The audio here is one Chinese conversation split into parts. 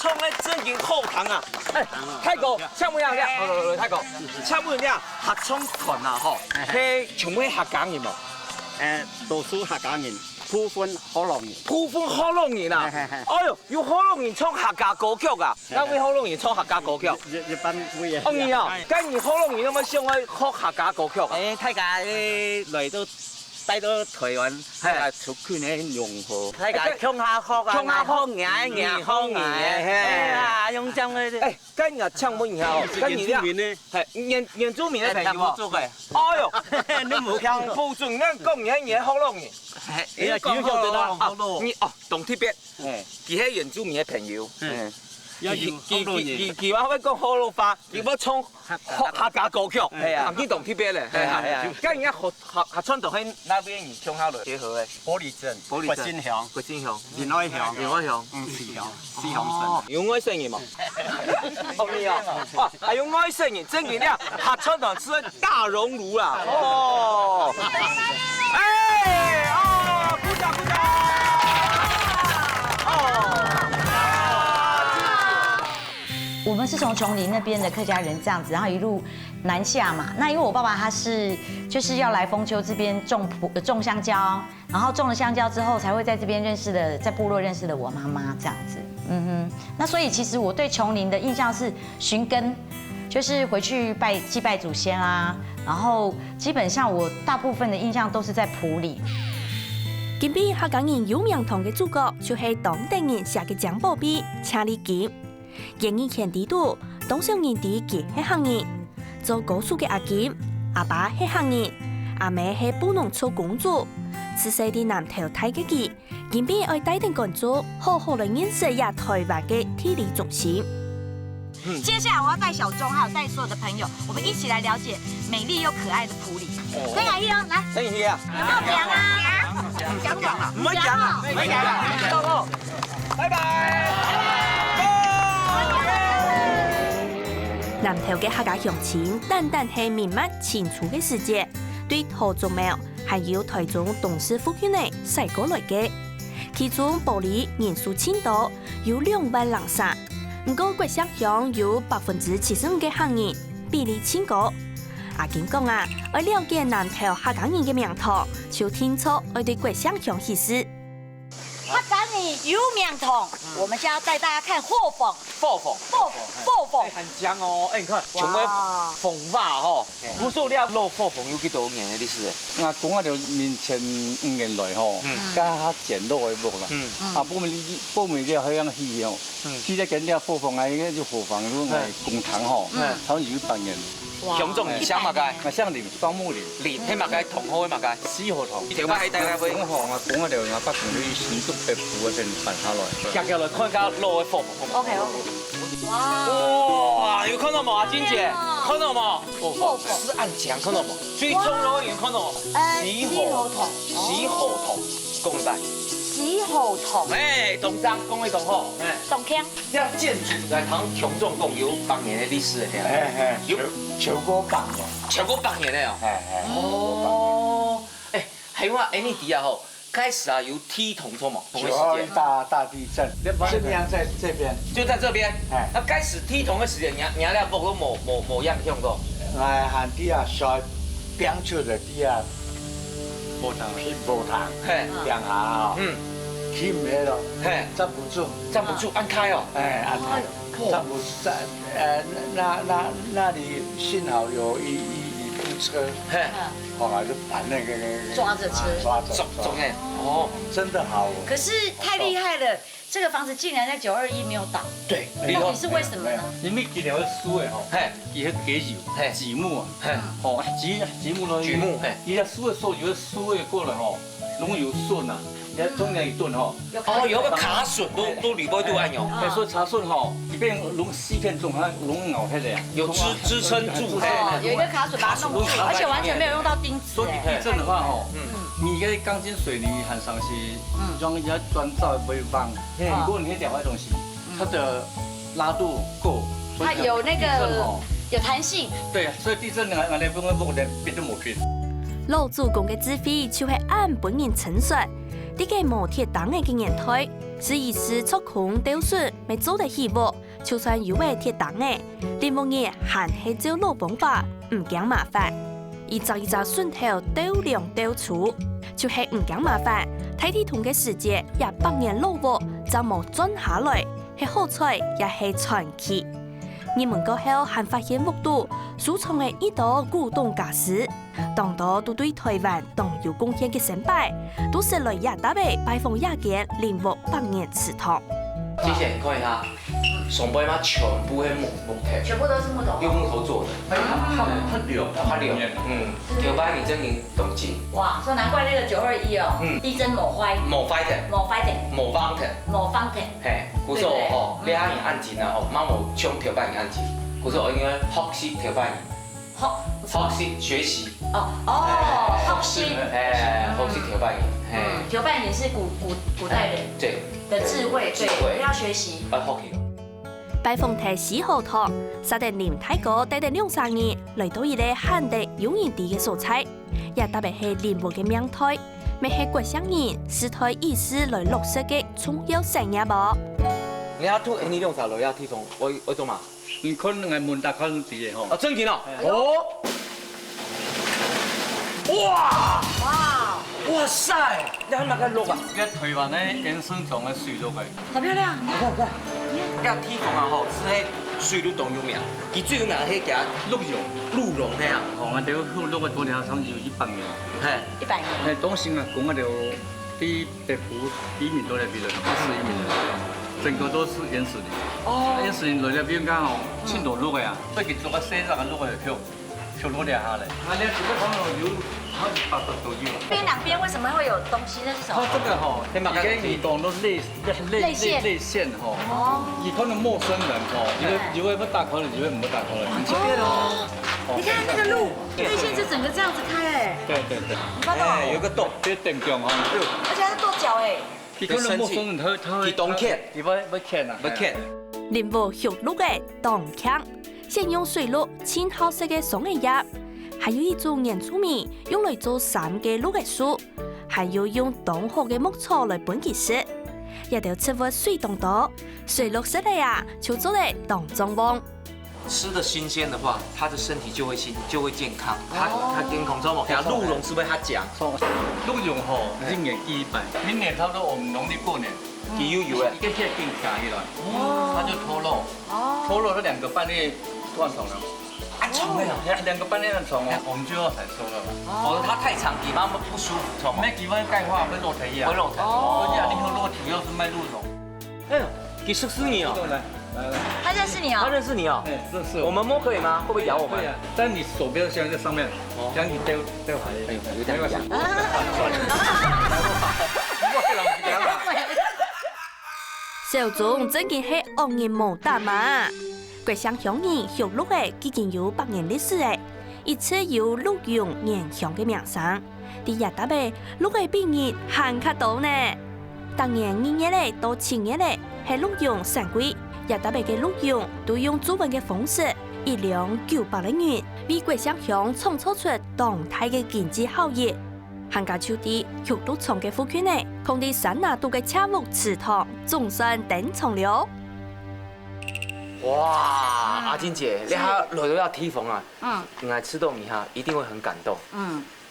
冲的正经后堂啊！哎，泰国像不样？泰国像不样？合冲团啊吼，迄像咩客家人无？读书客家人，普分好容易。普分好容易啦！哎呦，有好容易唱客家歌曲啊！咱位好容易唱客家歌曲。一般会啊。哦，你啊，今年好容易那么想去学客家歌曲啊？大家来到带到台湾，出去呢用好。大家唱下歌啊，唱下歌，赢好赢。用这个。哎，今年唱乜嘢哦？今年呢？系原住民的朋友做嘅。哎呦，你冇听副准咱讲嘢好容易。你啊，叫做啦，你哦，董铁别，佢係原住民嘅朋友。佢話要講好老花，佢要唱客家歌曲，唔見董鐵別咧。係啊，咁而家合唱到喺那邊而唱下來，幾好嘅。玻璃鎮、國新鄉、仁愛鄉、四鄉鎮。有愛聲音嘛？哦，你啊，哇，還有愛聲音，真嘅咧，合唱團是大熔爐啦。哦，哎，哦，鼓掌鼓掌。我们是从琼林那边的客家人这样子，然后一路南下嘛。那因为我爸爸他就是要来丰丘这边种香蕉，然后种了香蕉之后才会在这边认识的，在部落认识的我妈妈这样子。那所以其实我对琼林的印象是寻根，就是回去祭拜祖先啊。然后基本上我大部分的印象都是在埔里。今比客家人有名堂嘅主角就是当地人写嘅蒋宝笔《请你记》。演艺圈地度，当上人地嘅係客人，做高数嘅阿金，阿爸係客人，阿妹係布農做公主。自細啲南投睇嘅佢，今邊愛帶定工作，好好地認識下台灣嘅體力中心。接下来我要带小钟，还有带所有的朋友，我们一起来了解美丽又可爱的埔里。跟雅一哦，来，等一下，有没有讲啊？讲讲啊，唔可以講啊，唔可以講啊，到咯，拜拜。南投嘅客家鄉親，單單係民物清楚嘅世界，對土種苗還有台中董事福區內駛過來嘅，其中埔里人數千多，有2萬人山。唔過國際鄉有75%嘅客人，比例千高。阿健講啊，要了解南投客家人嘅名堂，就聽出要對國際鄉喜事。客家人有名堂，我们现在要带大家看货坊。很香哦，哎，你看，全部凤发吼，古数了落货凤有几多年的历史？我講啊，就面前5年來吼，加較簡陋嘅木啦。不過你好樣戲哦，戲咧緊啲貨房啊，嗰啲貨房嗰個工廠吼，好似200年。種種異香嘛該，我像林雙木林，連起嘛該，同好嘅嘛該，4號同。條把喺大家會。講啊，就我北同啲新竹嘅鋪嗰陣辦下來。行來看下落嘅貨房。OK。哇，有看到冇啊，金姐？看到冇？是暗墙，看到冇？最重要有看到冇？洗火筒，講一擺。洗火筒。哎，董事長講的同好，哎，董腔。這建築在唐瓊中共有100年的歷史嘅，有超過100年，超過100年的哦。哎，係話你哋啊吼。開始啊，有梯同錯嘛，同一時間。大地震，這邊在這邊，就在這邊。那開始梯同嘅時間，你兩部都冇樣向過。行啲啊，上邊出嚟啲啊，無糖，兩下啊，起唔起咯，站不住，按開哦。按開，站不住，那裡幸好有一部車。後來就把那個抓着車，哦，真的好。可是太厲害了，這個房子竟然在921沒有倒。對，到底是為什麼呢？因為今年我輸的吼，伊迄個柚木啊，吼柚木咯，伊喺輸的時候有輸的過來吼，攏有筍啊，你中間一頓吼，哦，有個卡筍都裏邊都按用，所以茶筍吼，一邊攏4片種，它攏咬開的呀，有支撐住，有一個卡筍把它弄住，而且完全沒有用到釘子。所以地震的話吼，你嗰啲鋼筋水泥很常是，裝一下磚造不會崩，如果你迄條嗰東西，它的拉度夠，它有那個有彈性。對，所以地震我哋不用變都冇變。老祖公嘅智慧就係按本人陳述，呢個磨鐵黨嘅經驗推，是意思做空雕损，未做得起舞，就算有位铁档诶，林木业还是照老方法，唔惊麻烦。一扎一扎笋头雕量雕粗，就是唔惊麻烦。睇睇同嘅世界也百年老舞，就冇转下來，係好彩也係傳奇。你們過後還發現屋度收藏嘅一道古董家私，當多都對台灣當有貢獻嘅成敗，都是來亞達嘅拜訪亞間林木百年祠堂。谢谢，看一下，上背嘛全部是木头，全部都是木头。用木头做的，它流，条摆面真经动静，哇，说难怪那个921哦，地震某坏，无快的，某坏的，无方的，某方的。嘿，古时候吼，你遐按钱啊吼，妈无抢条摆面按钱，古时候应该学习条摆面，学习学习，学习，学习条摆面，条拜年是古代人对的智慧，对，要学习。要学习。拜訪睇死後堂，沙地林太哥帶咗2-3年嚟到一個漢地有人地嘅所在，也特別係林木嘅名台，咪係國鄉人時代意思來落實嘅重要產業噃。你遐土你用啥落遐地方？我做嘛？你可能係門大可能啲嘅吼。啊，真紧哦！哦，哇！哇塞！你喺哪个录啊？喺台灣咧延伸種嘅水路嘅。好漂亮！你看，遐地方啊吼，是迄水路當有名，伊最有名迄家鹿茸嘿啊，我哋好多個多條廠有100年。嘿， 100年。係當時啊，講我哋啲北湖移民都嚟邊度，不是移民的，整個都是原始林。哦。原始林來了邊間哦，青島路嘅啊，所以佢做個西藏嘅路嘅跳落嚟下嚟。啊，你這個可能有好幾百都有。边兩邊為什麼會有東西？那是什麼？它這個吼，而且移動都淚腺吼，你可能陌生人吼，以為不大可能，以為唔會大可能。這邊哦，你看那個路，淚腺是整個這樣子開哎。對對對。你看到？有個洞，這電匠吼，而且它是跺腳哎。佢可能陌生人，他會東墾，佢會墾啊，不墾。林木玉綠嘅洞腔，先用水綠浸好色嘅松葉葉，還有一種原住民用來做衫嘅綠嘅樹，還有用凍好嘅木草來本其實，一條切活水凍多，水綠色嘅呀，就做嚟當中旺。吃的新鮮的話，他的身體就會健康，他健康之後，然後鹿茸是不是他講？鹿茸吼，今年第100，明年差不多我們農曆過年，佢有誒，一個蟹定下去了，它就脫落，脫落了2個半月斷蟲了。蟲啊，2個半月的蟲哦，我們就要採收了。哦，它太長，地方不舒服，蟲。那地方鈣化會落體呀，會落體。哦，所以你說落體要是賣鹿茸。哎呦，佢識識你哦。來，他認識你哦。他認識你哦。認識。我們摸可以嗎？會不會咬我們？但你手不要鑲在上面，將你丟海裡。哎呦，有點癢。小眾真嘅係惡人無膽嘛！國鄉鄉人學鹿嘅已經有100年歷史誒，一次有鹿茸鹽香嘅名聲。啲日達嘅鹿嘅比人還較多呢。當然2月咧到7月咧係鹿茸上季，日達嘅鹿茸都用煮飯嘅方式，1兩900元，為國鄉鄉創造出動態嘅經濟效益。寒假秋地，玉鹿廠嘅附近呢，空地山拿度嘅車木祠堂，總算登場了。哇，阿金姐，你睇來到要梯房啊，來吃豆米哈，一定會很感動。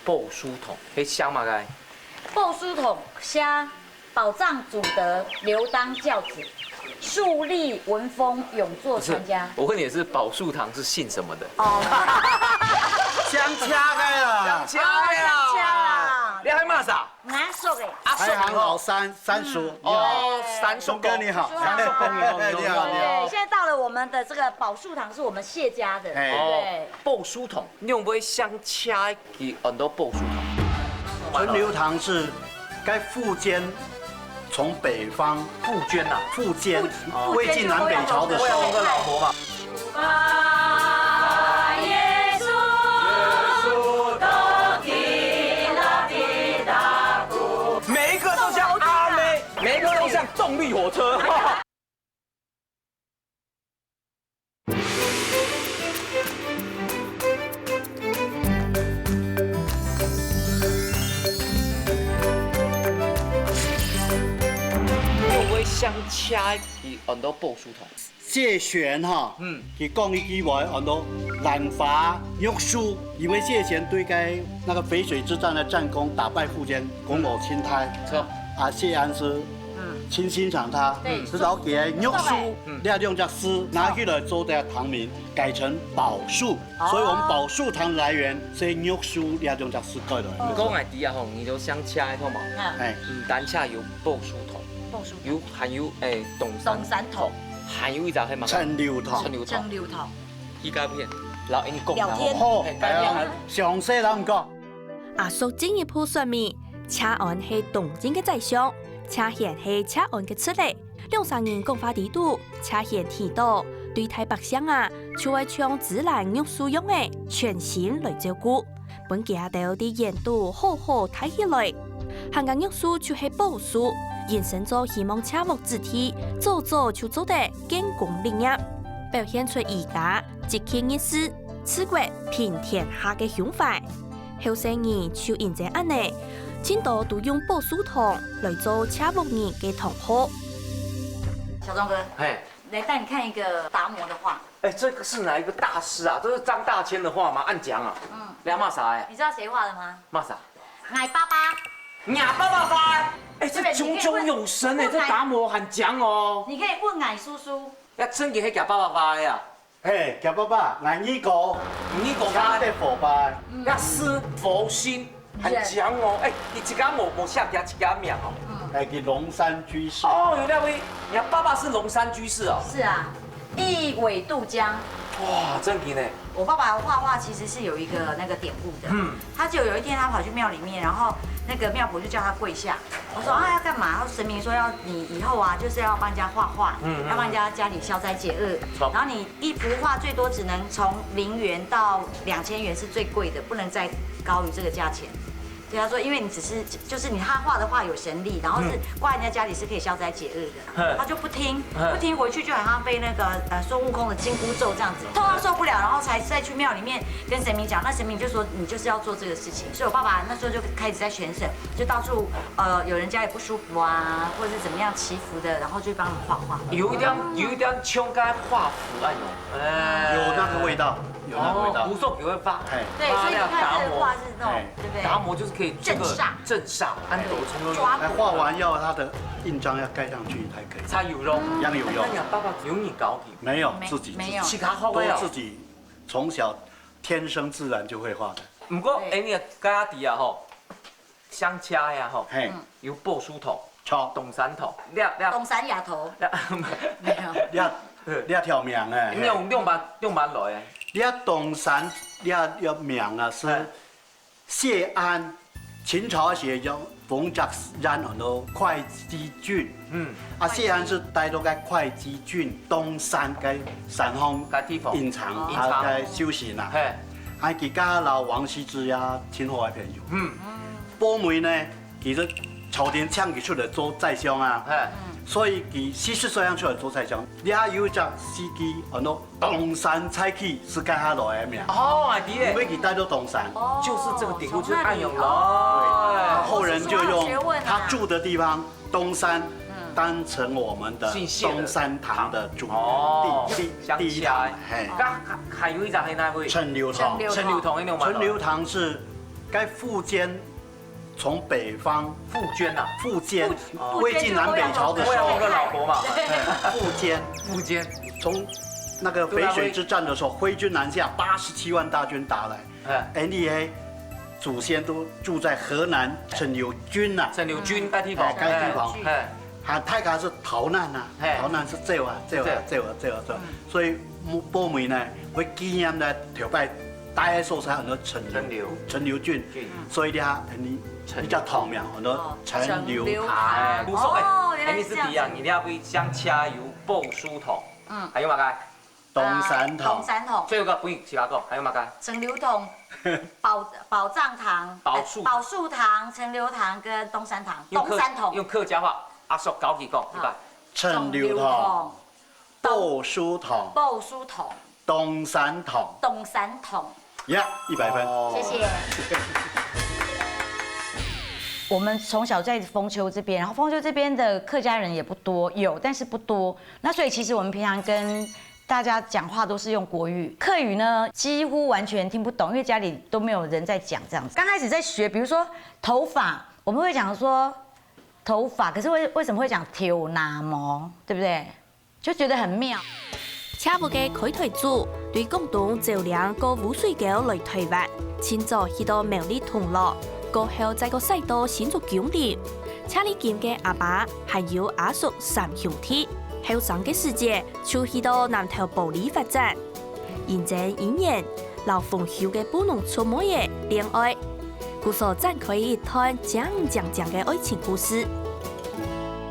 報書筒，迄香嘛該？報書筒蝦，保障祖德，留當教子，樹立文風，永作傳家。我問你是寶樹堂是姓什麼的？哦，香掐嘅啦，香掐啦，你喺罵啥？難說嘅。排行老三叔。哦，三叔松哥你好，三叔公你好，你好。对，现在到了我们的这个宝树堂，是我们谢家的。对，報書筒，你用不會香掐嘅很多報書筒？純流堂是該苻堅從北方苻堅呐，苻堅魏晉南北朝的時候。我老婆嘛。每一個都像阿妹，每一個都像動力火車。车是按到布书筒。谢玄哈，佢讲一句话，按到南伐约书，因为谢玄对该那个淝水之战的战功打败苻坚，攻我青苔。错。谢安是亲欣赏他，知道给约书，利用这诗拿去了做的堂名，改成宝树，所以我们宝树堂来源是约书利用这诗改的。讲来底啊吼，你就想车的套嘛，唔单车有布书筒，有还有东山筒。还有一只係乜？陳寮堂，依家片，然後你講聊天好，係啊，詳細人唔講。阿叔進一步說明，車案係東京嘅宰相，車賢係車案嘅出嚟。兩三人講法地度，車賢提到對台百姓啊，就會將自然約書用嘅全心來照顧，本家都有啲研度好好睇起來。香港約書就係寶書。延伸咗希望車木子體做就做得建功立業，表現出而家積極意思、治國平天下嘅胸懷。後生人就認真安尼，真多都用寶書筒來做車木人嘅同好。小鍾哥，來帶你看一個達摩的畫。這個是哪一個大師啊？這是張大千的畫嗎？按講啊。你要罵啥？你知道誰畫的嗎？罵啥？矮爸爸。伢爸爸畫。這炯炯有神這達摩很強哦。你可以問矮叔叔。要真嘅係伢爸爸畫呀。嘿，夾爸爸，矮呢個畫的佛吧，要師佛心，很強哦。你一家冇下家一家名哦。係叫龍山居士。哦，有那位，伢爸爸是龍山居士哦。是啊，一苇渡江。哇，真勁呢！我爸爸畫畫其實是有一個那個典故的。他就有一天他跑去廟裡面，然後那個廟婆就叫他跪下。我說啊要幹嘛？然後神明說要你以後啊就是要幫人家畫畫，要幫人家家裡消災解厄。然後你一幅畫最多只能從0元到2000元是最貴的，不能再高於這個價錢。對他說，因為你只是就是你他畫的畫有神力，然後是掛人家家裡是可以消災解厄的，他就不聽，回去就好像被那個孫悟空的緊箍咒這樣子，痛到受不了，然後才再去廟裡面跟神明講，那神明就說你就是要做這個事情，所以我爸爸那時候就開始在全省就到處有人家裡不舒服啊，或者是怎麼樣祈福的，然後就幫他們畫畫。有一點像該畫符案哦，有那個味道。有那個味道，無數也會發，對，所以你看這個畫是那種，對不對？達摩就是可以鎮煞，安斗從容。畫完要它的印章要蓋上去才可以。才有用，一樣有用。那爸爸有你搞的？沒有，自己沒有，其他畫都自己從小天生自然就會畫的。不過你家己啊吼，香車呀吼，有寶書筒，錯，東山筒，東山丫頭，沒有，你條名誒，你用版來誒。你東山，你要名啊是謝安，秦朝時有馮澤然很多會稽郡，謝安是帶到個會稽郡東山個山峰隱藏，他個修行啊，還佢家老王羲之呀，秦後嘅朋友，寶梅呢，其實朝廷搶佢出嚟做宰相啊。所以佢40歲樣出來做宰相，你還有一隻司機，很多東山采氣是跟他來的名。哦，係啲因為佢帶到東山，就是這個典故，就是暗湧來。後人就用他住的地方東山當成我們的東山堂的主第一堂。還有一隻係哪位？陳留堂。陳留堂，陳留堂是該苻堅。從北方苻堅啊，苻堅，魏晉南北朝的時候，我的老婆嘛，苻堅，從那個淝水之戰的時候，揮軍南下，87萬大軍打來，NDA 祖先都住在河南陳留軍呐，陳留軍該地方，大家是逃難啊，逃難是走啊，所以寶梅呢會紀念呢條拜。大家所在很多陳留郡，所以你叫堂名很多陳留堂。無所謂，你是第二，你要會香車有寶書筒，還有乜嘢？東山筒。最後一個不用其他個，還有乜嘢？陳留筒、寶藏堂、寶樹堂、陳留堂跟東山堂。東山筒用客家話，阿叔搞幾個？對吧？陳留筒、寶書筒、東山筒。100分，謝謝。我们从小在丰丘这边，然后丰丘这边的客家人也不多，有但是不多。那所以其实我们平常跟大家讲话都是用国语，客语呢几乎完全听不懂，因为家里都没有人在讲这样子。刚开始在学，比如说头发，我们会讲说头发，可是为什么会讲头拿毛，对不对？就觉得很妙。车务嘅开台组对广东照亮个污水沟来推挖，清早去到苗栗同乐，过后再个赛道新竹景点。车里见嘅阿爸还有阿叔三兄弟。後生嘅時節，就去到南投埔里發展，認真演員，老豐厚嘅不能觸摸嘅戀愛，故所展開一段講嘅愛情故事。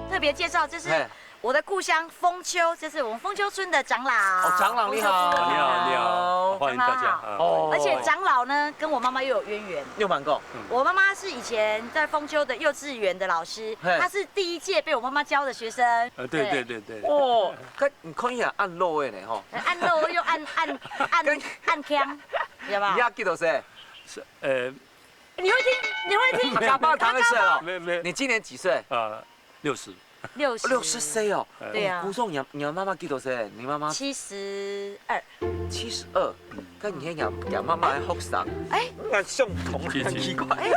特別介紹，這是我的故鄉豐丘，這是我們豐丘村的長老。哦，長老你好，你好，歡迎大家。哦，而且長老呢，跟我媽媽又有淵源。又蠻夠。我媽媽是以前在豐丘的幼稚園的老師，她是第1屆被我媽媽教的學生。對。哦，你可以按漏的呢吼。按漏又按槍，有吧？你要記到誰？你會聽？阿爸堂的事了。沒。你今年幾歲？60。60歲哦。對啊。姑送你媽媽幾多歲？你媽媽72。72。跟你講媽媽還好上。哎，相同，很奇怪。哎，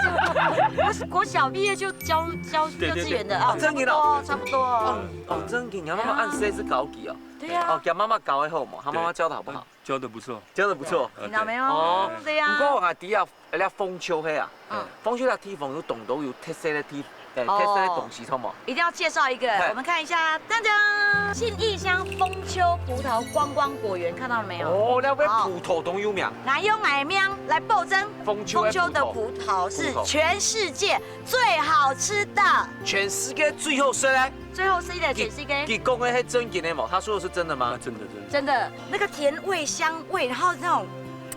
我是國小畢業就教幼稚園的啊，差不多。哦，真嘅，你媽媽按誰是高級哦？對呀。哦，給媽媽教得好嘛？她媽媽教得好不好？教得不錯。教得不錯。聽到沒有？哦，對呀。不過我係底下咧豐丘迄啊，豐丘嘅地方有懂到有特色的地。特色的東西，好冇？一定要介紹一個，我們看一下，噔噔，信義鄉豐丘葡萄觀光果園，看到了沒有？哦，那邊葡萄都有名。哪有矮喵來報真？豐丘的葡萄是全世界最好吃的。全世界最好吃嘞？最後是一個全世界。你講的係真嘅嗎？他說的是真的嗎？真的。那個甜味、香味，然後那種。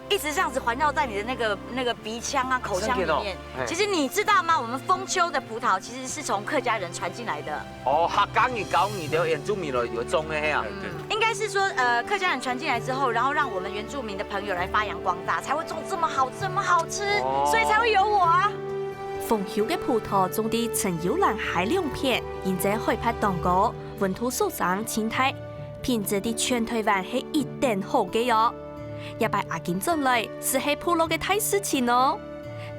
一直這樣子環繞在你的那個鼻腔啊、口腔裡面。其實你知道嗎？我們豐丘的葡萄其實是從客家人傳進來的。哦，客家語教你的原住民了有種的呀。應該是說，客家人傳進來之後，然後讓我們原住民的朋友來發揚光大，才會種這麼好吃，所以才會有我啊。豐丘嘅葡萄種地呈幽藍海兩片，現在海拔當高，溫度數上青苔，品質的全台灣係一定好嘅喲。也拜阿金進來是係部落嘅大事情哦，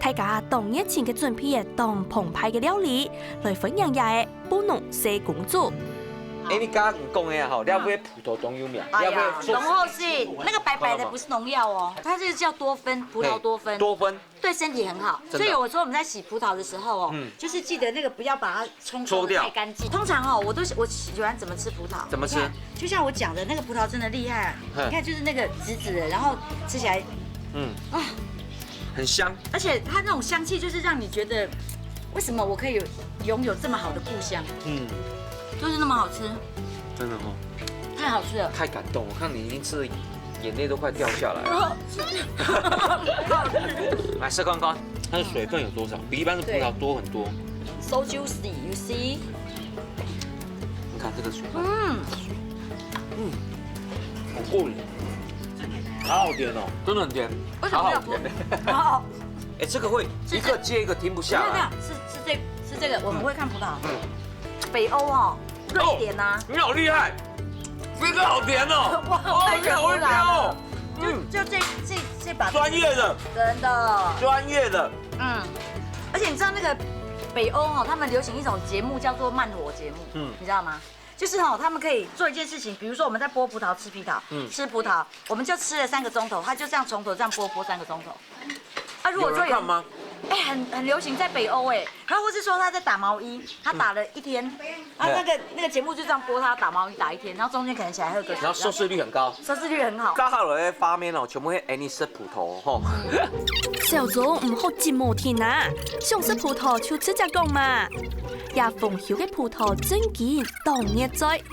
大家當熱情嘅準備嘅當澎湃嘅料理來分享下嘅布農小公主。哎，你剛剛講的哈，要不要葡萄種有名？哎呀，濃厚是那個白白的，不是農藥哦，它是叫多酚，葡萄多酚，多酚對身體很好。所以有時候我們在洗葡萄的時候哦，就是記得那個不要把它沖掉太乾淨。通常哦，我喜歡怎麼吃葡萄？怎麼吃？就像我講的那個葡萄真的厲害，你看就是那個紫紫的，然後吃起來，很香，而且它那種香氣就是讓你覺得，為什麼我可以擁有這麼好的故鄉？就是那麼好吃，真的哦，太好吃了，太感動。我看你已經吃的眼淚都快掉下來了。來試看看，它的水分有多少？比一般的葡萄多很多。So juicy, you see？ 你看這個水分，好過癮，好甜哦，真的很甜，好甜。好，哎，這個會一個接一個停不下來。是這個，我們會看葡萄。北歐哦，瑞典吶。你好厲害，這個好甜哦，好甜哦。就這把。專業的。真的。專業的。而且你知道那個北歐哦，他們流行一種節目叫做慢火節目，你知道嗎？就是哦，他們可以做一件事情，比如說我們在剝葡萄吃葡萄，吃葡萄，我們就吃了3個鐘頭，他就這樣從頭這樣剝3個鐘頭。啊，如果說有看嗎？哎，很流行在北歐哎，然後或是說他在打毛衣，他打了1天，然後那個節目就這樣播他打毛衣打1天，然後中間可能起來喝個水，然後收視率很高，收視率很好。剛好咧畫面哦，全部係愛你食葡萄吼。小眾唔好節目聽啊，想食葡萄就直接講嘛。也豐丘嘅葡萄真堅當熱醉，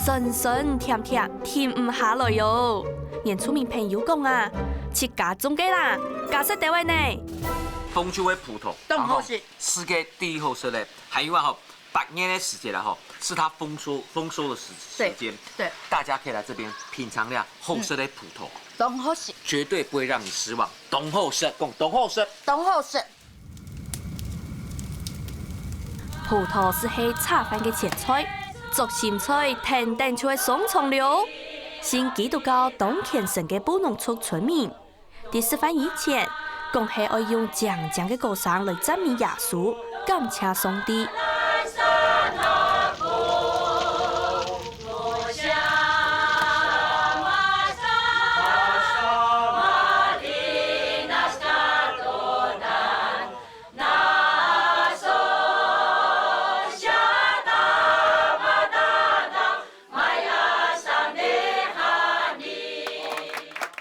酸酸甜甜甜唔下來喲。連出名朋友講啊，切家中嘅啦，家食地位呢。豐丘的葡萄，都很好吃，世界第1好吃嘞。還有啊，100年的時間啦吼，是它豐收的時間。對，大家可以來這邊品嘗下好吃的葡萄，都好吃，絕對不會讓你失望。懂好吃，講懂好吃，懂好吃。葡萄是黑炒饭嘅前菜，竹心菜甜等出嘅双重料。信基督教东虔神嘅布农族村民，在吃饭以前，共係愛用強強嘅歌聲來讚美耶穌，感謝上帝。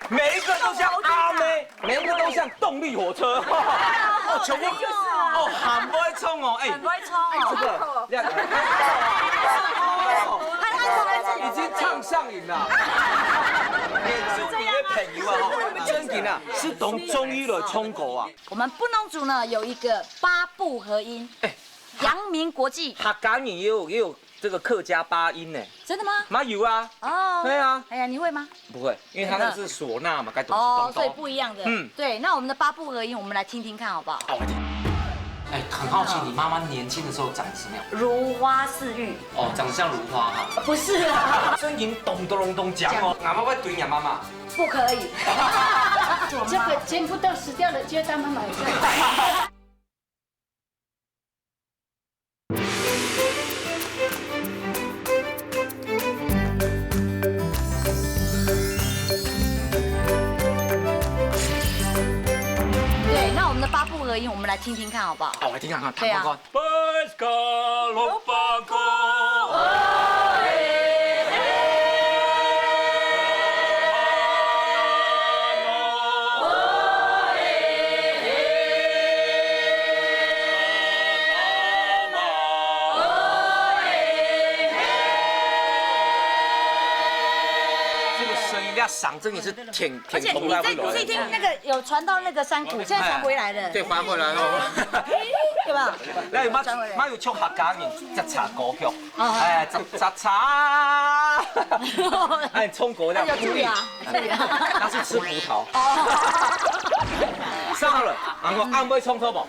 每一个都像阿妹，每一个都像动力火车。哦，全部哦，很不会冲哦，哎，很不会冲哦。这个两个，已经唱上瘾了。这里面朋友啊，真的啊，是懂中医的冲狗啊。我们布农族呢有一个八部合音，阳明国际。客家人也有这个客家八音呢。真的吗？妈有啊。哦。对啊。哎呀，你会吗？不会，因为他那个是唢呐嘛，该懂哦，懂所以不一样的。嗯，对，那我们的八部合音，我们来听听看好不好？哎，很好奇，你妈妈年轻的时候长什么样？如花似玉。哦，长得像如花哈。不是啊。声音咚咚咚咚讲哦，俺妈会怼俺妈妈。不可以。这个全部都死掉了，就当妈妈在。对，那我们的八部合音，我们来听听看好不好？好，来听看看，对啊。巴卡罗巴卡。嗓真的是挺而且你自己听那个有传到那个山谷，现在传回来了。对，传回来了，对吧？那妈有唱客家人吃茶歌曲，哎，吃茶，哎，冲果这样。注意啊，注意啊，他是吃葡萄。上了，然后按位冲头不？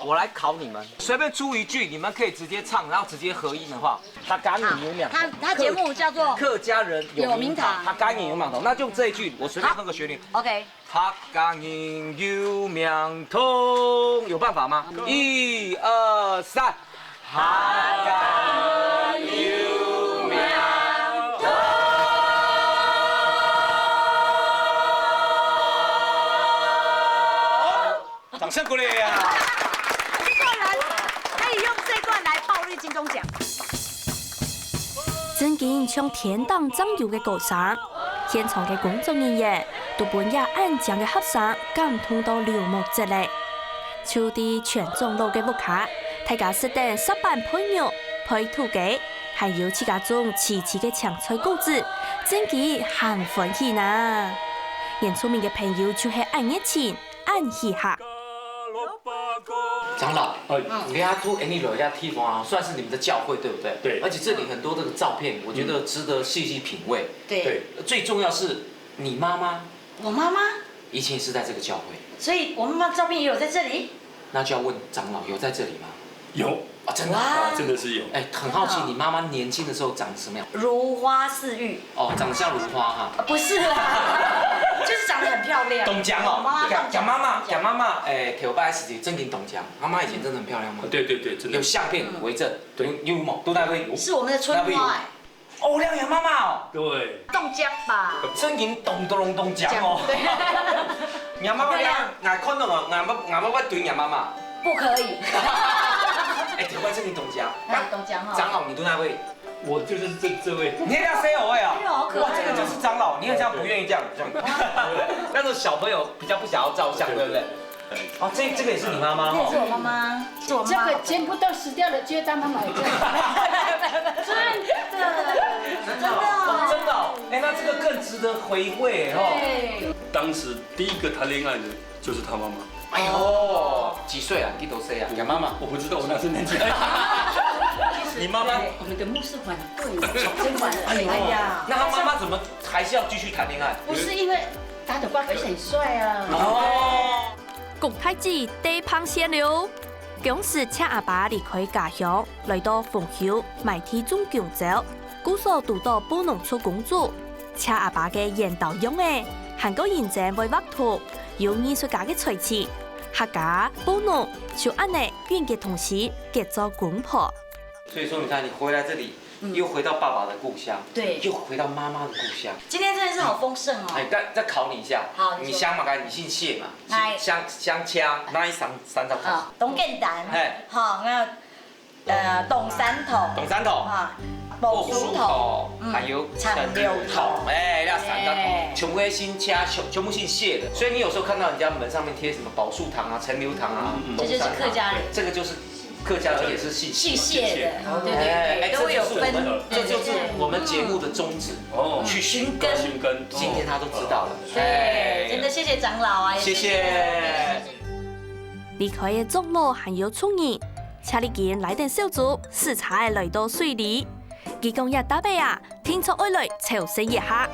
我来考你们，随便出一句，你们可以直接唱，然后直接合音的话，他赶你有两。他节目叫做客家人有名堂，他赶你有名堂，那就这一句，我随便哼个旋律。OK。客家人有名堂，有办法吗？1、2、3，客家人有名堂。掌声鼓励啊！金钟奖，真見唱天當增油嘅歌聲，現場嘅工作人員都半夜安靜嘅合聲感動到流目直嚟。超啲全中路嘅屋卡，大家識得十班配肉、配土雞，還有自家種齊齊嘅青菜果子，真係很歡喜呐！演出面嘅朋友就係按熱情、按喜客。长老，你家都你有一家地方啊，算是你们的教会，对不对？对。而且这里很多这个照片，我觉得值得细细品味。对。最重要是你妈妈，我妈妈以前是在这个教会，所以我妈妈照片也有在这里。那就要问长老，有在这里吗？有啊，真的，真的是有。哎，很好奇你妈妈年轻的时候长什么样？如花似玉。哦，长得像如花哈。不是啊，就是长得很漂亮。董江哦，讲妈妈，哎，头发时真给董江，妈妈以前真的很漂亮吗？对，真的。有相片为证，对，有吗？都那位。是我们的春花哎。哦，亮眼妈妈哦。对。冻江吧。真给咚咚咚江哦。对。俺妈妈呀，俺看到我，俺妈妈对俺妈妈。不可以。哎，头发真给董江。董江哈。长老，你都那位。我就是这位。你要 say 我呀？好可爱。哇，这个就是长老，你很像不愿意这样。那种小朋友比较不想要照相，对不对？哦，这个也是你妈妈哦。这是我妈妈，是我妈妈。这个全部都死掉了，就当妈妈在。真的。哎，那这个更值得回味哦。对。当时第一个谈恋爱的就是他妈妈。哎呦，几岁啊？几多岁啊？我妈妈，我不知道，我那是年纪。你妈妈？我们的牧师还对，真还了。哎呀，那他妈妈怎么还是要继续谈恋爱？不是因为他的瓜很帅啊。哦。共太子地胖仙了，公司请阿爸离开家乡，来到凤丘卖体重广州，故所督导布农处工作，请阿爸嘅研导用嘅，韩国认证为画图，有艺术家嘅才气，客家布农就安尼愿嘅同时结做公婆。所以说，你看你回来这里，又回到爸爸的故乡，对又回到妈妈的故乡。今天真的是好丰盛哦。哎，再考你一下。好，你乡嘛？你姓谢嘛？来乡腔，哪一三招？啊，董建丹，嘿，好，那董三头，董三头，啊，宝梳头，还有陈六头，哎，那三招哎全部都姓掐，全部姓谢的。所以你有时候看到人家门上面贴什么宝树堂啊、陈留堂啊，这就是客家人，这个就是客家人也是姓谢的，对对哎，对，都有分，这就是我们节目的宗旨哦，去寻根。寻根，今天他都知道了，对，真的谢谢长老啊，谢谢。离开嘅宗路还有村人，请你见来电小组视察来到水里，佢讲日打背啊，听出爱来朝圣一下。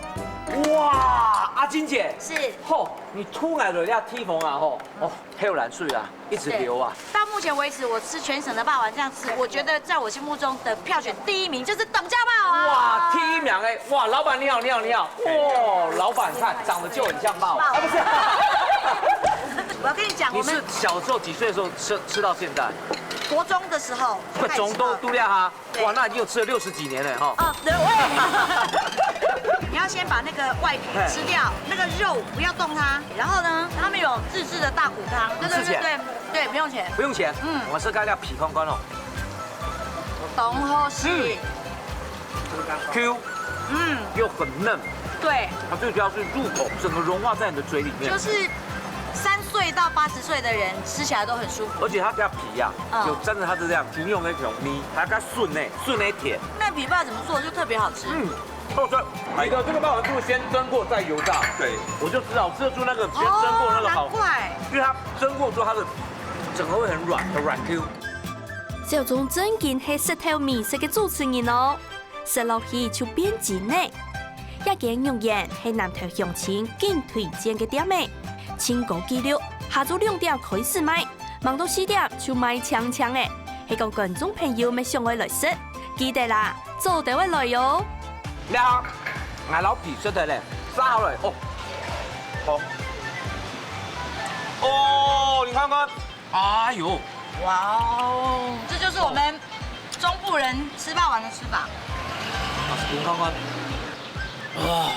哇，阿金姐，是吼，你突然了要踢缝啊，吼，哦，黑有蓝水啊，一直流啊。到目前为止，我吃全省的霸王这样吃，我觉得在我心目中的票选第1名就是董家霸王。哇，第1名哎，哇，老板你好，你好，你好，哇，老板看长得就很像霸王，啊不是。我要跟你讲，你是小时候几岁的时候吃到现在？国中的时候，快中都度量哈，对哇，那已经有吃了60几年了哈。哦，对，你要先把那个外皮吃掉，那个肉不要动它。然后呢，他们有自制的大骨汤，对，不用钱。不用钱，我是盖料皮空空哦懂后是， ，Q， 又很嫩，对，它最主要是入口，整个融化在你的嘴里面。就是3岁到80岁的人吃起来都很舒服。而且它加皮呀，有沾着它的这样皮用那种米，还加顺呢，顺呢甜。那皮不知道怎么做，就特别好吃。哦，对，这个霸王肚先蒸过再油炸，对，我就知道吃得出那个先蒸过那个好，难怪，因为它蒸过之后它的整个会很软，很软 Q。小钟真见系石头美食嘅主持人哦，食落去就變真呢。一間肉圓係南投鄉親勁推薦嘅店名，千個紀錄，下晝2點開始賣，忙到4點就賣搶搶嘅，係講觀眾朋友咪上去來食，記得啦，早點會來喲。你好，俺老皮说的嘞，杀好了哦，好，哦，你看看，哎呦，哇哦，这就是我们中部人吃霸王的吃法。你看看，啊，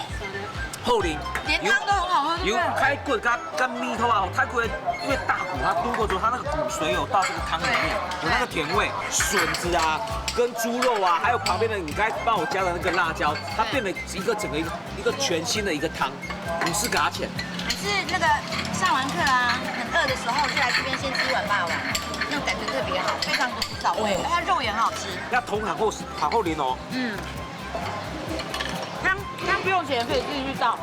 好灵，连汤都很好喝，有开骨跟米头啊，开骨因为大骨它炖过之后，它那个骨髓有到这个汤里面，有那个甜味，笋子啊，跟猪肉啊，还有旁边的你刚才帮我加的那个辣椒，它变了整个一个全新的一个汤，50嘎钱。可是那个上完课啊，很饿的时候就来这边先吃一碗霸王，那种感觉特别好，非常的到位，它肉也很好吃。要同行后淋哦。汤不用钱，可以自己去倒。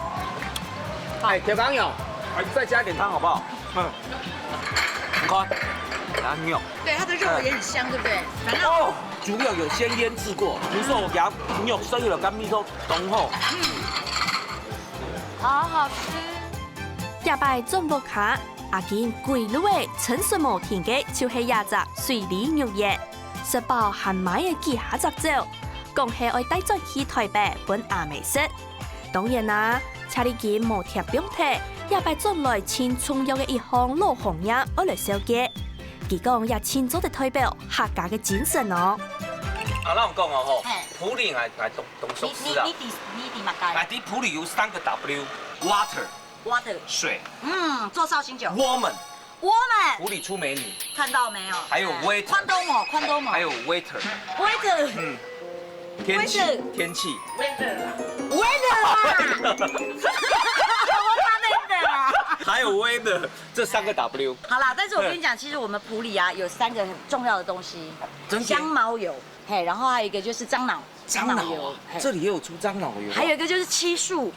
哎，铁刚有，再加一点汤好不好？你看，然后牛。对，它的肉也很香，对不对？反正哦，猪肉有先腌制过，比如说我给它牛生了跟米都浓厚。好好吃。第擺進屋卡，阿健貴女嘅陳水無甜嘅就係廿隻水里肉圓，食飽還買嘅幾下隻酒，講係愛帶咗去台北本阿美食。當然啦，請你見無貼標題，也擺進來青葱肉嘅一項老紅飲我嚟小嘅，佢講也清楚地代表客家嘅精神哦。啊，那我講哦吼，普里來懂壽司啊。你抵嘛該？來啲普里有3個 W，water 水，做绍兴酒。我们我普里出美女，看到没有？还有 waiter，宽多某，还有 waiter， 天气 weather 啦，我差那个啦。还有 weather， 这3個 W。好啦，但是我跟你讲，其实我们埔里啊有3个很重要的东西，香茅油，嘿，然后还有一个就是樟脑油，这里也有出樟脑油，还有一个就是漆树，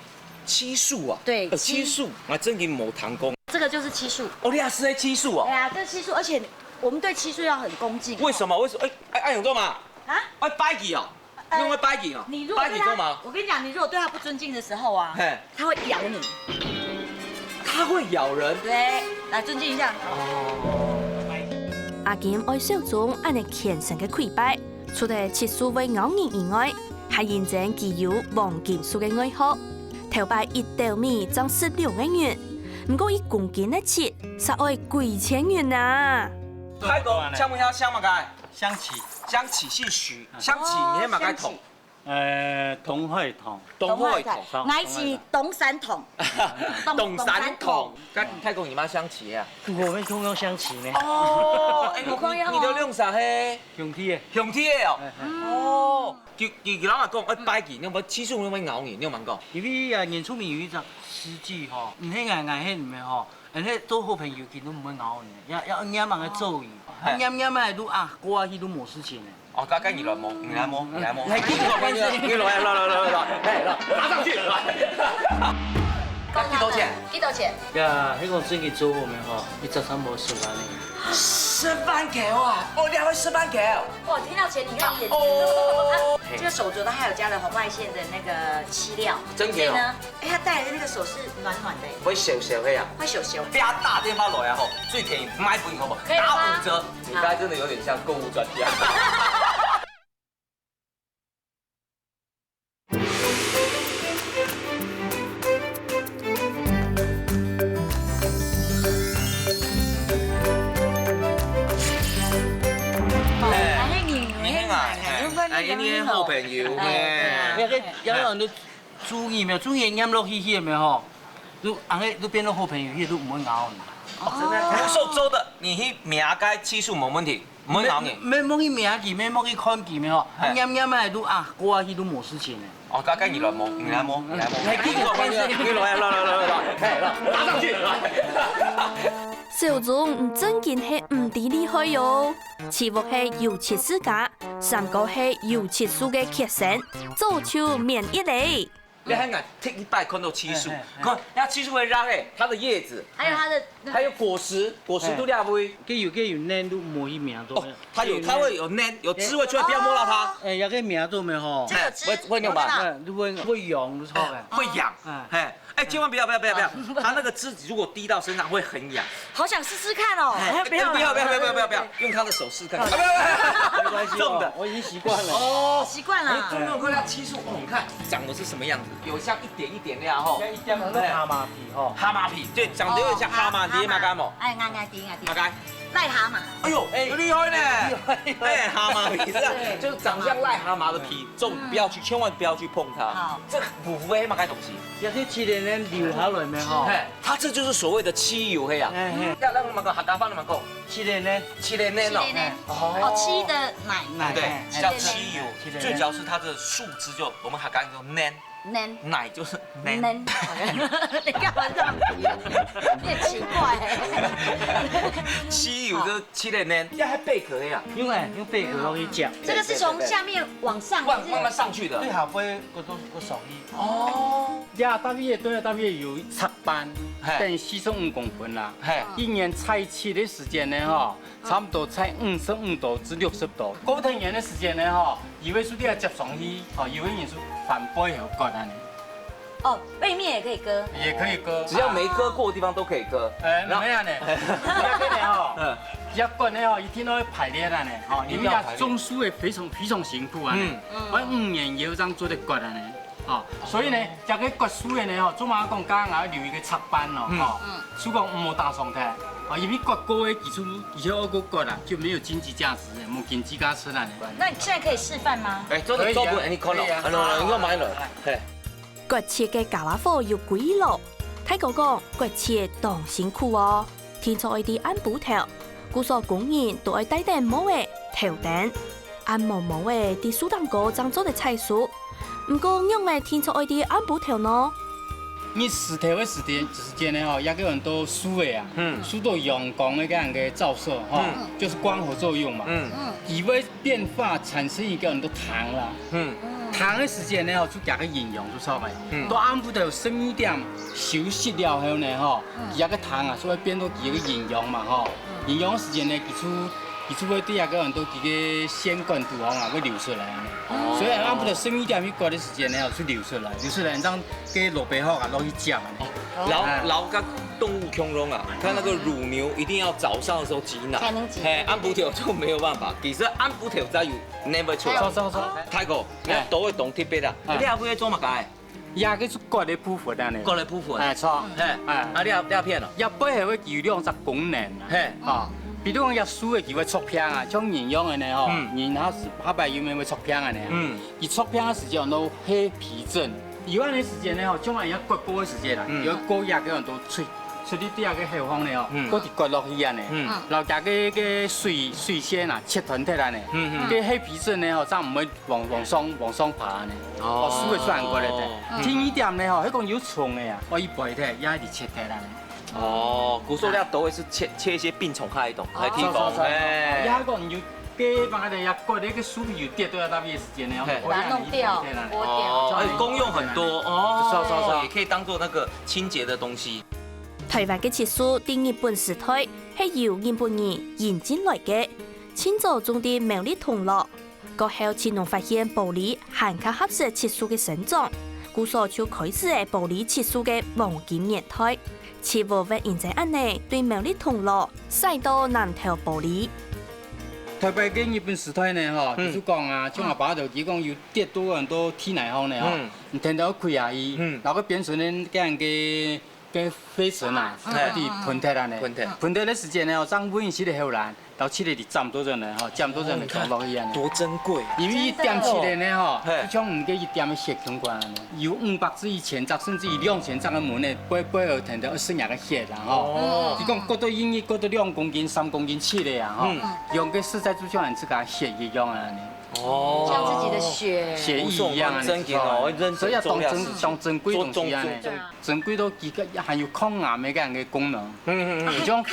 漆树啊，对漆树，啊，真给某堂工。这个就是漆树。哦，你也是在漆树哦。哎呀，这漆树，而且我们对漆树要很恭敬。为什么？哎，永仲嘛，啊？哎，拜祭哦，因为拜祭哦。你如果对他，我跟你讲，你如果对他不尊敬的时候啊，他会咬你。他会咬人。对，来尊敬一下。阿阿金愛小眾安尼虔誠嘅跪拜，除了切數為咬人以外，還認證具有黃金屬嘅愛好。頭擺一斗米漲16萬元，唔過1公斤嘅切，實愛幾千元啊！泰國請問下香馬街？香起，香起姓徐，香起你喺馬街同。同會同，董會同，哪一起董山桶？董山桶，跟泰國姨媽相似啊？我們中央相起呢。哦，你都用啥嘿？兄弟，兄弟哦。哦，佢老話講，一拜見，你有冇次數有冇咬你？你有問過？因為啊，原住民有一隻詩句吼，唔係硬係唔係吼，人哋做好朋友見都唔會咬你，要啱啱嘅咒語，啱啱嘅都啊，過去都冇事情嘅。哦，家跟二來冇，二來冇，二來冇。係邊個邊個？你來，拿上去，來。幾多錢？幾多錢？呀，迄個真嘅做我們吼，13冇10萬呢。10萬塊啊！哦，你還會10萬塊？哇，聽到錢你看眼睛哦。這個手鐲它還有加了紅外線的那個漆料，真嘅哦。所以呢，哎，它戴的那個手是暖暖的，會小小的呀。會咻咻。俾他打電話來啊！吼，最便宜買本好不好？打5折。你剛才真的有點像購物專家。你好朋友咩？有人都注意沒有？注意啱落去去沒有？吼，都都變到好朋友，都唔會咬你。福壽州的，你去名街次數冇問題，唔會咬你。咩冇去名記，咩冇去看記咩？吼，啱啱都啊過去都冇事情嘅。哦，家跟二來冇，二來冇，係邊個邊個？你來，打上去。小眾唔真見係唔啲厲害喲，似乎係油切世家，三個係油切數嘅決勝，做出免疫力。你喺眼剔一拜看到漆樹，看，那漆樹會讓誒，它的葉子，還有它的，還有果實都靚味。佢有黏都冇去名做。哦，它會有黏，有汁味出來，不要摸到它。有個名做咩吼？會用吧？會癢都錯嘅。會癢，哎，千萬不要，它那個汁如果滴到身上會很癢。好想試試看哦！不要，用他的手試看看。沒關係，重的，我已經習慣了。哦，習慣了。你有沒有看到漆樹？哦，你看長得是什麼樣子？有像一點一點那樣吼。一點蛤蟆皮吼。蛤蟆皮，對，長得有點像蛤蟆，你馬干冇？哎，啱啲。馬干。癩蛤蟆。哎呦，有厲害呢！哎，蛤蟆皮是啊，就是長像癩蛤蟆的皮，這種不要去，千萬不要去碰它。好，這不符合黑馬干東西。有啲黐黏黏流下來咩吼？它這就是所謂的漆油黑啊。要讓我們講客家話，你們講黐黏黏哦。哦，漆的奶。對，叫漆油。最主要是它的樹枝就我們客家叫黏。嫩奶就是嫩，你幹嘛這樣？你很奇怪漆油就是漆的嫩，要還貝殼呀，用貝殼落去夾。這個是從下面往上，慢慢上去的。對下杯嗰種個手藝。哦。呀，大約有7班，等45公分啦。一年採切的時間呢，哈，差不多採55度至60度。過藤園的時間呢，哈，以為是你要接上去，哦，以為你是反背後割啊。哦，背面也可以割，也可以割，只要沒割過的地方都可以割。怎麼樣呢？這個呢，哈，一割呢，哈，一天都要排練啦呢，哈，因為啊，種樹的非常辛苦啊，我5年以後這樣做的割啊呢。哦，所以呢，這個割樹的呢，吼，做嘛講家下留一個插班咯，吼，樹講唔好打上台，哦，因為割過的技術，而且我割啦，就沒有經濟價值的，冇經濟價值啦。那你現在可以示範嗎？哎，做不，你看咯，你買了，割切嘅家伙貨要幾路？睇講講割切當辛苦哦，天初一啲按布頭，故所工人都愛戴頂帽嘅頭頂，按毛毛嘅啲樹當哥爭做嘅菜樹。唔過用嚟天初愛啲按布頭呢？你石頭的時間呢，吼，也有很多樹的啊，樹到陽光的這樣的照射，哈，就是光合作用嘛，以為變化產生一個很多糖啦，糖的時間呢，吼，就加個營養就出來，到按布頭深一點休息了後呢，吼，加個糖啊，所以變到一個營養嘛，吼，營養的時間呢，其實會對那個很多幾個纖管度啊，會流出來。所以按布頭深一點去割的時間呢，就流出來，這樣給落白殼啊，落去夾啊。老個动物恐龙啊，它那个乳牛一定要早上的时候挤奶，才能挤安补条就没有办法。其实安补条才有 never 出来。走。泰国，你都会懂特别的，你还会做嘛解？也去割的部分呢。过来部分。错。嘿，啊你片咯？也背后有两只功能啊。嘿，哦，比如讲也输的叫出片啊，像营养的呢吼，然后是下摆有没有出片的呢？伊出片的时间都黑皮症，有安的时间呢吼，将来要割波的时间啦，有割也叫人都吹。所以底下个后方呢哦，嗰啲割落去啊呢，然後加個水仙啊，切團體啊呢，個黑皮症呢吼，咱唔會往上爬呢，哦，輸會出過嚟嘅。天一點呢吼，迄個有蟲的啊，我一背體也係切體啦。哦，古塑料都會是切一些病蟲害種來提供。哎，也個你要把它呀割那個樹皮有跌到那邊的時間呢，把它弄掉，剝掉。而且功用很多哦，也可以當做那個清潔的東西。台灣嘅切酥對日本時代係由日本人引進來嘅，清早種啲苗栗銅鑼，過後乾隆發現玻璃含較合適切酥嘅生長，故所就開始係玻璃切酥嘅黃金年代。切無會現在安尼對苗栗銅鑼使到南投玻璃。台北嘅日本時代呢吼，就是講啊，像阿爸就講有跌到很多天內方呢吼，你聽到開啊伊，然後變成呢咁樣嘅。跟灰塵啊，嗰啲噴嚏啊呢，噴嚏的時間呢，我將溫室的後來，到起嚟啲浸多陣呢，嗬，浸多陣就降落去啊。多珍貴！因為一點起嚟呢，嗬，就像唔嘅一點嘅血相關呢，有500至1000隻，甚至於2000隻嘅門呢，背後聽到100個血啦，嗬。你講割到英語割到2公斤、3公斤起嚟啊，嗬，用嘅實在就像自家血一樣啊。哦，像自己的血液一樣啊，所以要當珍貴東西啊，珍貴到佢含有抗癌嘅咁嘅功能。一種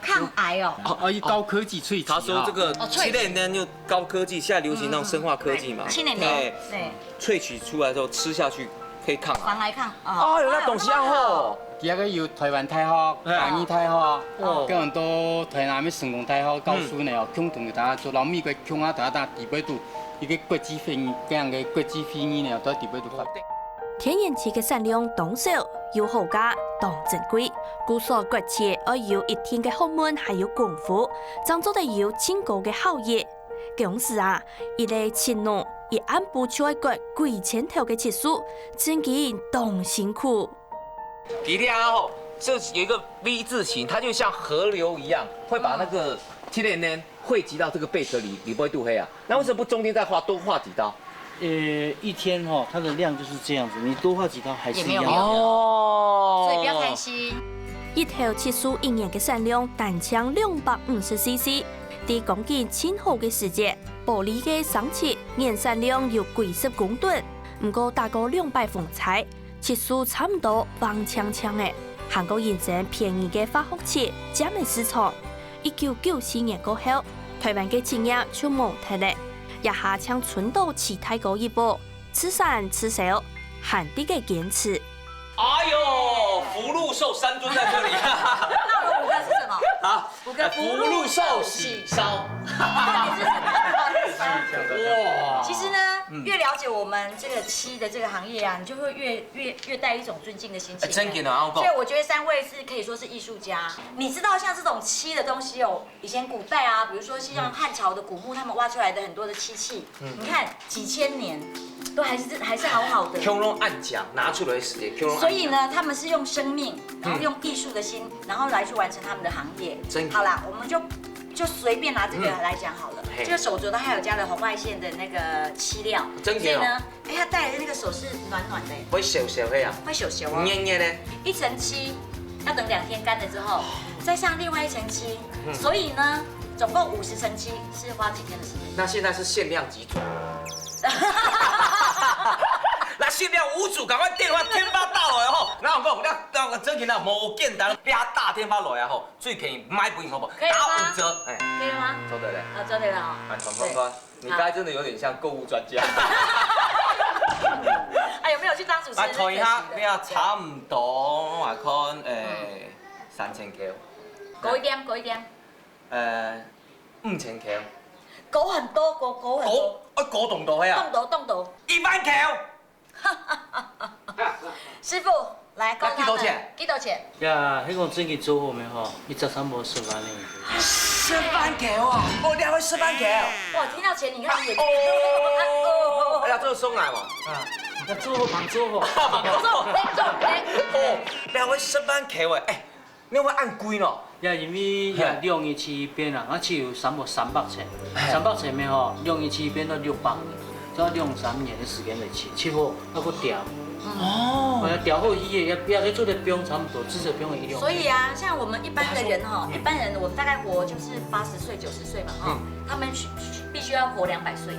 抗癌哦。哦，高科技萃取。他說這個7年呢就高科技，現在流行那種生化科技嘛。7年對。萃取出來之後吃下去可以抗癌。防癌抗。哦，有那東西啊吼。第二個有台灣大學、嘉義大學，跟很多台南嘅成功大學教書呢，哦，共同嘅大家做，然後美國共下大家地位度一個國際會議，這樣嘅國際會議呢，都喺地位度發。天然氣嘅產量當少，有好價當珍貴，故所割切要有一定嘅學問，還有功夫，製作得有真高嘅效益。咁時啊，一個青農一按步就要割幾千條嘅切酥，真係當辛苦。底下哦，这有一个 V 字形，它就像河流一样，会把那个天然呢汇集到这个贝壳里，不会镀黑啊。那为什么不中间再多画几刀？一天哈，它的量就是这样子，你多画几刀还是一样的。所以不要贪心。一條切酥一年嘅產量單槍250cc，啲講緊千好嘅時節，玻璃嘅生切年產量有幾十公噸，唔過大過200封彩。切酥差唔多黃槍槍嘅，韓國認證便宜嘅化學切佔嘅市場。1994年過後，台灣嘅企業就冇睇咧，一下搶傳到其他國一步，吃散吃少，韓地嘅堅持。哎呦，福禄壽3尊在這裡。那我5個是什麼？好，5個福禄壽喜燒。哇！其實呢，越了解我們這個漆的這個行業啊，你就會越帶一種尊敬的心情。真嘅呢，所以我覺得3位是可以說是藝術家。你知道像這種漆的東西哦，以前古代啊，比如說像漢朝的古墓，他們挖出來的很多的漆器，你看幾千年都還是好好的。恐龍暗獎拿出來時間，所以呢，他們是用生命，然後用藝術的心，然後來去完成他們的行業。好啦，我們就隨便拿這個來講好了。這個手鐲它還有加了紅外線的那個漆料，所以呢，哎，它戴的那個手是暖暖的，會小黑啊，會小哦，黏黏的。一層漆要等2天乾了之後，再上另外一層漆，所以呢，總共50層漆是花幾天的時間？那現在是限量幾組？那限量5組，趕快電話天發到來吼！然後講，那真嘅啦，無簡單，你大天發來啊吼，最便宜買不贏好不好？打5折，哎，可以了嗎？走得嘞，走得了啊！傳，你剛才真的有點像購物專家。哎，有沒有去當主持人？睇下，你啊差唔多，我看3000塊。高一點。5000塊。高很多，高很多。高動到係啊？動到。1萬塊。師傅，来，告诉他们几多钱？呀，迄个真去做好没吼？你13无10万呢。10万给我，我两位10万给。哇，听到钱你看眼睛。哦，哎呀，这个送来嘛。啊，要做好忙做好。哦，两位10万给我，哎，你有冇按贵咯？呀，因为呀量一起变啊，我只有300尺，300尺咩吼，量一起变到600年，只要2、3年的时间来切好，还佫调。哦，调好伊也要做得不用差不多，至少不用1两。所以啊，像我们一般的人哈，一般人我们大概活就是80岁、90岁嘛哈，他们必须要活200岁，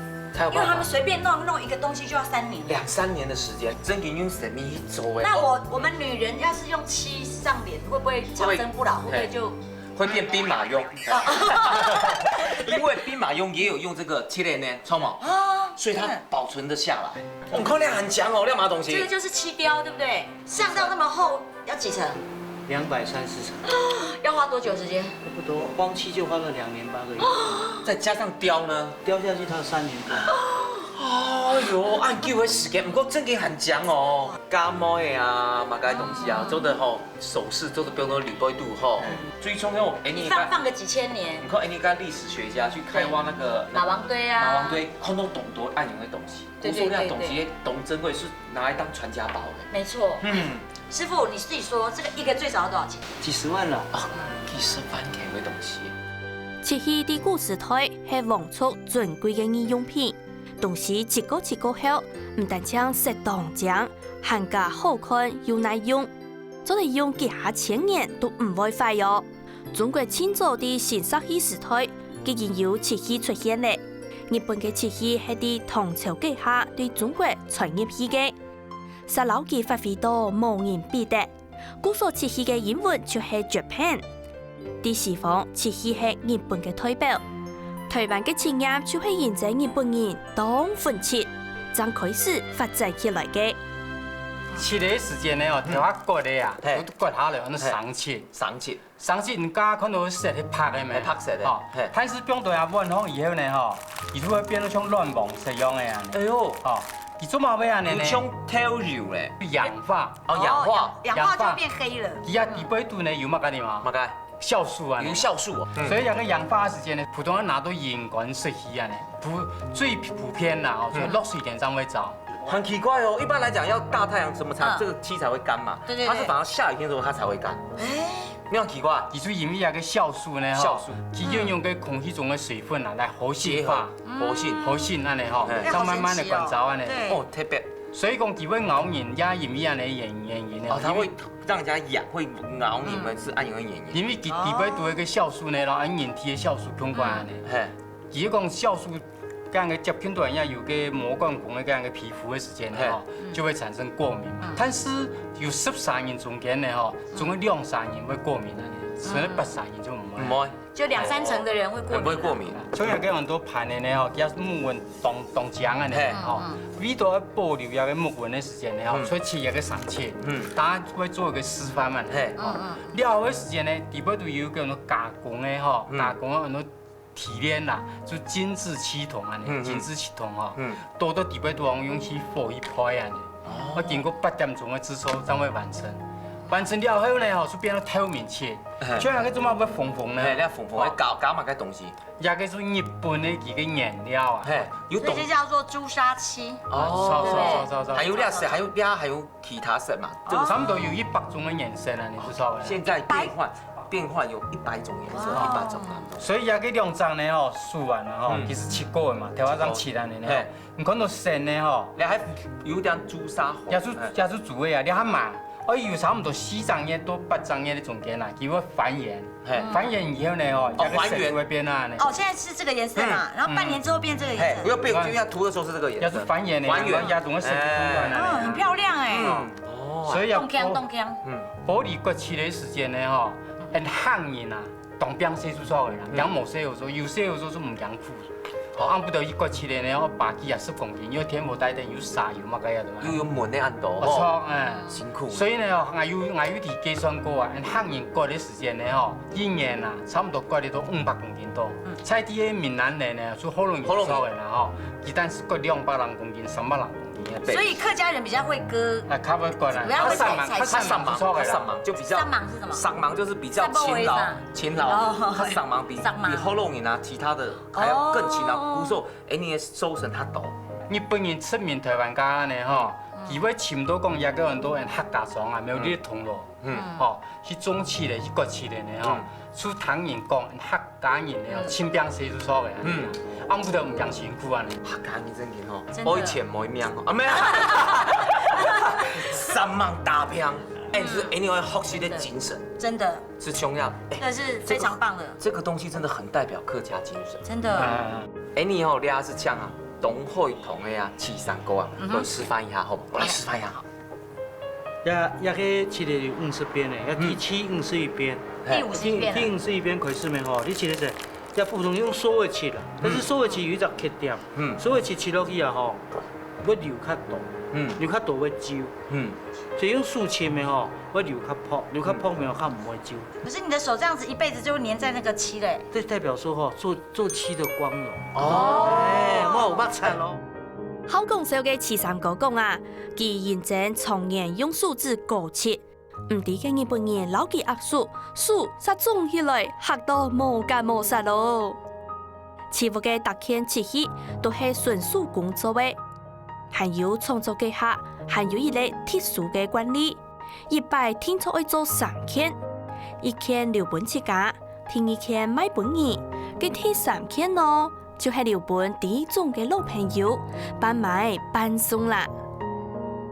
因为他们随便弄一个东西就要3年。2、3年的时间，真给用神秘走哎。那我们女人要是用7上脸，会不会长生不老？会不会就会变兵马俑？因为兵马俑也有用这个7连呢，超毛啊，所以它保存得下来。我看量很强哦，量嘛东西。这个就是漆雕，对不对？上到那么厚，要几层？230层。要花多久时间？差不多，光漆就花了2年8个月。再加上雕呢？雕下去它3年多。哎呦，按叫的时间，不过真嘅很强哦。家模的啊，嘛该东西啊，做的吼首饰做的标准铝杯度吼。最重要，哎你放个几千年。你看，哎你看历史学家去开挖那个马王堆啊，马王堆看到懂多暗用的东西，古时候那东西懂珍贵是拿来当传家宝的。没错。师傅你自己说，这个一个最少要多少钱？几十万了啊，几十万给的东西。漆器的古时代是皇族尊贵的日用品。东西切割后，唔但將適當獎，還加好看又耐用，做嚟用幾下千年都唔會壞喲。中國清早的新石器時代，已經有漆器出現咧。日本嘅漆器係啲唐朝嘅下對中國傳入去嘅，實老記發揮到無人比的。古所漆器嘅英文就係 Japan， 啲西方漆器係日本嘅代表。台灣嘅企業就係沿着日本人當分切，將開始發展起來嘅。切的時間呢，條下割的啊，都割下來，安尼生切。生切人家看到色去拍的咩？拍色的。哦，但是變到啊溫好以後呢，吼，伊就會變到像軟網式樣的啊。哎呦，哦，伊做嘛要安尼呢？像跳油咧，氧化。哦，氧化就變黑了。伊啊底杯度呢有乜嘅嘛？乜嘅？酵素啊，有酵素哦，所以那个氧化时间呢，普通人拿到盐管水器啊呢，最普遍啦哦，所以落水点上会着。很奇怪哦，一般来讲要大太阳什么才这个漆才会干嘛？对。它是反而下雨天的时候它才会干。哎，你很奇怪。伊就因为那个酵素呢，酵素，其实用个空气中的水分啊来活性化，活性安尼吼，再慢慢的灌燥安尼。哦，特别。所以讲，佢会咬人，也因为安尼演员哦，它会让人家痒，会咬你们是按钮的演员。因为底杯度一个酵素呢，然后按人体的酵素相关安尼。嘿，如果讲酵素这样个接近到人家有个膜冠孔的这样个皮肤的时间呢，就会产生过敏。但是有13年中间呢，哈，总共2、3年会过敏的，所以8、3年就唔会。就2、3成的人会过敏。不会过敏。所以有很多盘的呢，吼，叫木纹冻浆啊呢，吼，为咗保留那个木纹的时间呢，吼，所以切一个上切，大家会做一个示范嘛，了的时间呢，底部都有个那加工的吼，加工的那提炼啦，就精致漆铜啊呢，精致漆铜吼，多到底部都用去火一拍啊呢，我经过8点钟的制作才会完成。完成了后呢，吼就变到透明漆，就那个做嘛要缝呢？嘿，那缝会搞嘛个东西，那个是日本的几个颜料啊，有懂。这就叫做朱砂漆。哦，还有亮色，还有其他色嘛，这个差不多有100种的颜色了，你不知道吗？现在变换有100种颜色，100种啊。所以那个2张呢，吼，数完了吼，其实切过的嘛，条张切完的呢，你看到线呢，吼，你还有点朱砂红，也是煮的啊，你还买。有差不多4张叶到8张叶的中间啦，叫我还原，还原以后呢，哦，那个色会变啊。哦，现在是这个颜色嘛，然后半年之后变这个颜色。不要变，就像涂的时候是这个颜色。要是还原的，亚种的色不同啊。很漂亮哎。哦。所以要保理过期的时间呢，吼，很汉人啊，当兵洗出错的啦，养毛洗有时候，有洗有时候是唔养裤。按不到一过7年呢，我把机也10公斤，因为天无带电有沙有嘛个样的嘛。又有门的按多。没错，辛苦。所以呢，我有提计算过啊，汉人割的时间呢，吼，1年啊，差不多割得到500公斤多。在啲闽南人呢，就好容易做的啦，吼，鸡蛋是割200公斤、300公斤。所以客家人比较会歌，啊，较会管啊，比较会上忙，采上忙，他上忙就比较上忙是什么？上忙就是比较勤劳，他上忙比后龙人啊其他的还要更勤劳。比如说，你的收成他懂。日本人出名台湾家呢吼，伊要差不多讲也有很多人客家庄啊，没有你的铜锣，吼，去中期的，去国期的呢吼，出唐人讲客家人呢，亲兵谁都错的，俺不得唔讲辛苦啊呢。客家人真紧吼，我以前没命哦，啊没有，三忙打拼，就是你会学习的精神，真的是重要，这是非常棒的，这个东西真的很代表客家精神，真的。你吼俩是这样啊。董会同的啊，七三哥啊，我示范一下好不？我来示范一下好。也去七里50边的，第751边，第51边，第51边开始面吼，你切的是，也不同用锁的切啦，但是锁的切有一只缺点，锁的切落去啊吼，要流较大，流较大会揪，所以用竖切面吼，要流较薄，流较薄面较唔会揪。可是你的手这样子一辈子就会粘在那个漆嘞，这代表说吼，做漆的光荣。哦，我有捌擦咯。好讲笑嘅七三哥讲啊，佢认真常年用树枝搞切，唔啲嘅日本人老記壓樹，樹殺種起來嚇到無間無殺咯。似乎嘅特權設計都係純手工作嘅，還有創作嘅客，還有一類特殊嘅管理，一擺聽出去做3件，一件留本自家，另一件賣本人，嘅第3件咯。就係留本第一種嘅老朋友，搬買搬送啦。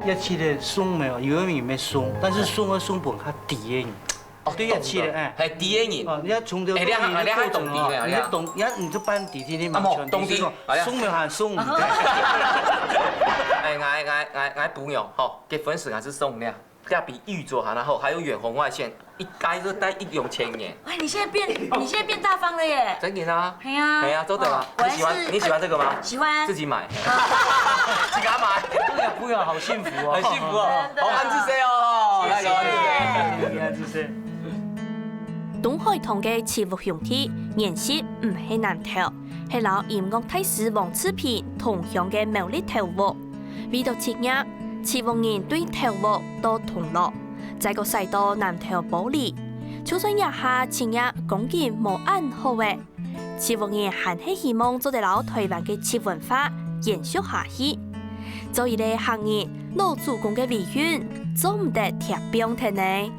一切的松沒有，有的沒松，但是松和松本較低嘅。哦，對一切的係低嘅人。哦，你一從到你係懂地嘅，你懂，你就搬地天天嘛。懂地。松沒喊松。我朋友吼，結婚時間是送倆，這比玉做還好，還有遠紅外線，一蓋就帶一用千元。哎，你現在變大方了耶！真嘅啊！係啊，係啊，都對啊。你喜歡這個嗎？喜歡。自己買。自己買。這個朋友好幸福哦，很幸福哦。好安之些哦，來個安之些。東海堂嘅詞物用體顏色唔係難調，係老音樂大師黃志平同鄉嘅苗栗頭屋。為到節日，詞物人對頭屋都同樂，在個世道南頭玻璃，就算一下前日講件無按好嘅，詞物人還係希望做得到台灣嘅詞文化延續下去。做一個行業老祖公嘅遺願，做唔得貼標題呢？